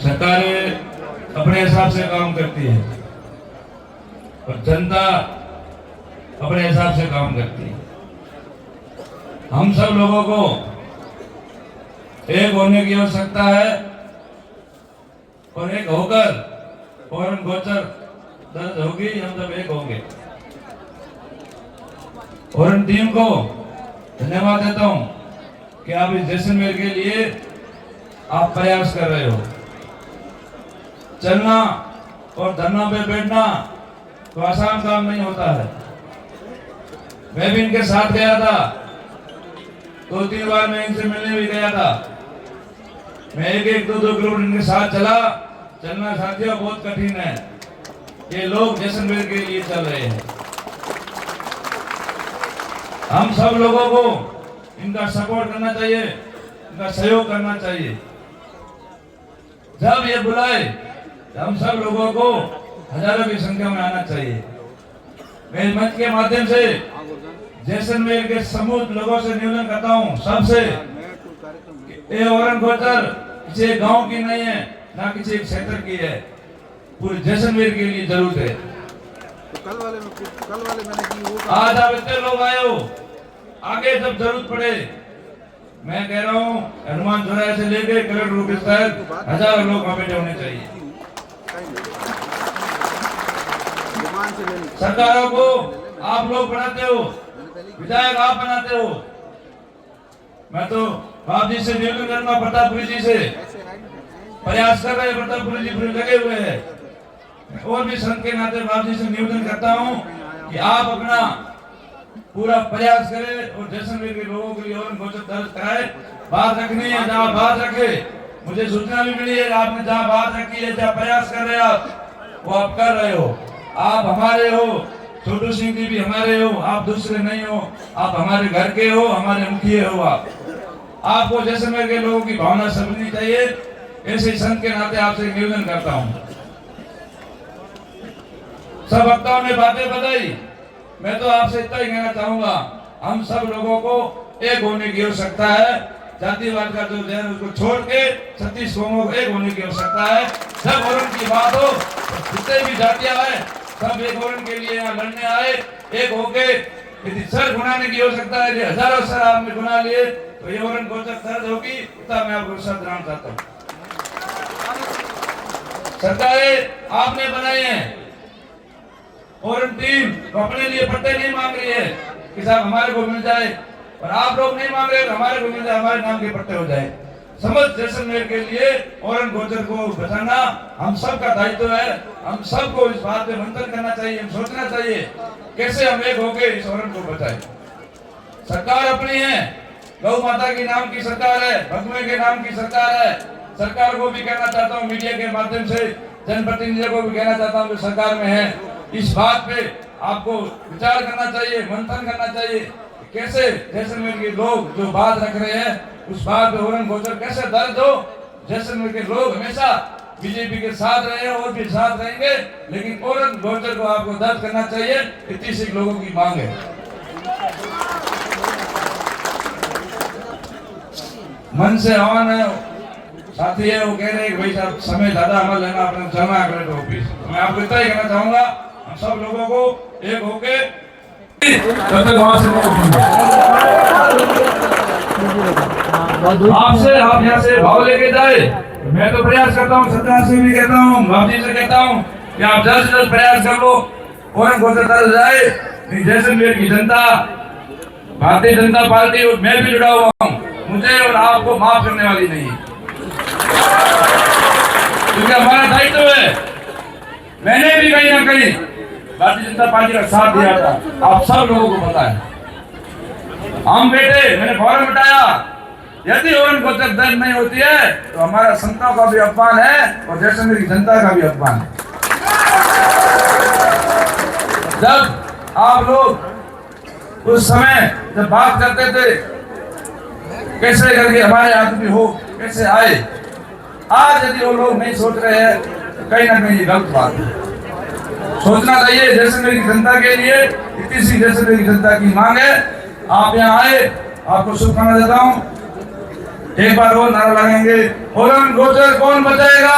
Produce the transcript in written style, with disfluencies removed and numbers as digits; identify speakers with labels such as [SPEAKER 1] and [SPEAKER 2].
[SPEAKER 1] सरकारें अपने हिसाब से काम करती है और जनता अपने हिसाब से काम करती है। हम सब लोगों को एक होने की आवश्यकता है और एक होकर फौरन गोचर दर्ज होगी, हम सब एक होंगे। और इन टीम को धन्यवाद देता हूं कि आप इस जैसलमेर के लिए आप प्रयास कर रहे हो। चलना और धरना पे बैठना तो आसान काम नहीं होता है। मैं भी इनके साथ गया था, 2-3 बार मैं इनसे मिलने भी गया था। मैं 1-2 किलोमीटर इनके साथ चलना साथियों बहुत कठिन है। ये लोग जैसलमेर के लिए चल रहे हैं। हम सब लोगों को इनका सपोर्ट करना चाहिए, इनका सहयोग करना चाहिए। जब ये बुलाए हम सब लोगों को हजारों की संख्या में आना चाहिए। मैं इस मंच के माध्यम से जैसलमेर के समूह लोगों से निवेदन करता हूँ, सबसे, ये औरन गोचर किसी गांव की नहीं है, ना किसी एक क्षेत्र की है, पूरे जैसलमेर के लिए जरूरत है।
[SPEAKER 2] तो कल वाले मैंने की वो
[SPEAKER 1] आज आप इतने लोग आए हो, आगे जब जरूरत पड़े, मैं कह रहा हूँ हनुमान चौराहे से लेके कलेक्टर ऑफिस तक हजारों लोग वहां पे होने चाहिए। सरकारों को आप लोग बनाते हो, विधायक आप बनाते हो। मैं तो बाप जी से निवेदन करूंगा, प्रतापपुरी जी से प्रयास कर रहे, प्रतापपुरी जी पूरे लगे हुए हैं। और भी संत के नाते बाप जी से निवेदन करता हूँ कि आप अपना पूरा प्रयास करें और जैसलमेर के लोगों के लिए और गोचर दर्ज कराए। बात रखनी है, जहाँ बात रखे, मुझे सूचना भी मिली है आपने जहाँ बात रखी है, जहाँ प्रयास कर रहे हैं आप, वो आप कर रहे हो। आप हमारे हो, छोटू सिंह जी भी हमारे हो, आप दूसरे नहीं हो, आप हमारे घर के हो, हमारे मुखिया हो। आपको जैसलमेर के लोगों की भावना समझनी चाहिए। ऐसे संत के नाते आपसे निवेदन करता हूँ। सब वक्ताओं ने बातें बताई, मैं तो आपसे इतना ही कहना चाहूंगा, हम सब लोगों को एक होने की आवश्यकता है। जातिवाद का जो जहर उसको छोड़ के 36 कौमों को एक होने की आवश्यकता है। सब औरन की बात हो, जितने भी जातियां हैं सब एक औरन के लिए यहाँ लड़ने आए, एक होके। यदि सर गुनाने की आवश्यकता है, हजारों सर आपने गुना लिए तो ये औरन गोचर दर्ज होगी। इतना मैं आपको शब्द देना चाहता हूँ। सरकारें आपने बनाई है और टीम तो अपने लिए पट्टे नहीं मांग रही है कि साहब हमारे को मिल जाए, और आप लोग नहीं मांग रहे तो हमारे को मिल जाए, हमारे नाम के पट्टे हो जाए। समझ जैसलमेर के लिए औरन गोचर को बचाना हम सबका दायित्व है। हम सबको इस बात पे मंथन करना चाहिए, सोचना चाहिए कैसे हम एक होकर इस औरन को बचाएं। सरकार अपनी है, गौ माता की नाम की सरकार है, भगवे के नाम की सरकार है। सरकार को भी कहना चाहता हूँ, मीडिया के माध्यम से जनप्रतिनिधियों को भी कहना चाहता हूँ, सरकार में है, इस बात पे आपको विचार करना चाहिए, मंथन करना चाहिए। कैसे जैसलमेर के लोग जो बात रख रहे हैं उस बात पे औरन गोचर कैसे दर्ज हो। जैसलमेर के लोग हमेशा बीजेपी के साथ रहे हैं और भी साथ रहेंगे, लेकिन औरन गोचर को आपको दर्ज करना चाहिए। इतनी सी लोगों की मांग है। मन से आह्वान है, साथी है वो कह रहे हैं कि भाई साहब समय ज्यादा हमारा लेना, अपने चलना है कलेक्टर ऑफिस। मैं आपको इतना ही कहना चाहूंगा, हम सब लोगों को एक होके तब तक वहां से आपसे आप यहाँ से भाव लेके जाए। मैं तो प्रयास करता हूँ, सरकार से भी कहता हूँ, बाबू से कहता हूँ कि आप जल्द से जल्द प्रयास कर लो, औरन गोचर दर्ज जाए। जैसलमेर की जनता, भारतीय जनता पार्टी, मैं भी जुड़ा हुआ हूँ, मुझे और आपको माफ करने वाली नहीं है, क्योंकि हमारा दायित्व है। मैंने भी कहीं ना कहीं भारतीय जनता पार्टी का साथ दिया था, आप सब लोगों को पता है। हम बेटे, मैंने फौरन बताया, यदि औरन गोचर दर्ज नहीं होती है तो हमारा संतों का भी अपमान है और जैसलमेर की जनता का भी अपमान है। जब आप लोग उस समय जब बात करते थे कैसे करके हमारे आदमी हो, कैसे आए, आज यदि वो लोग नहीं सोच रहे हैं तो कहीं ना कहीं गलत बात है। सोचना चाहिए जैसलमेर की जनता के लिए। इतनी सी जैसलमेर की जनता की मांग है। आप यहाँ आए, आपको शुभकामना देता हूँ। एक बार और नारा लगाएंगे, फॉरेन गोचर कौन बचाएगा?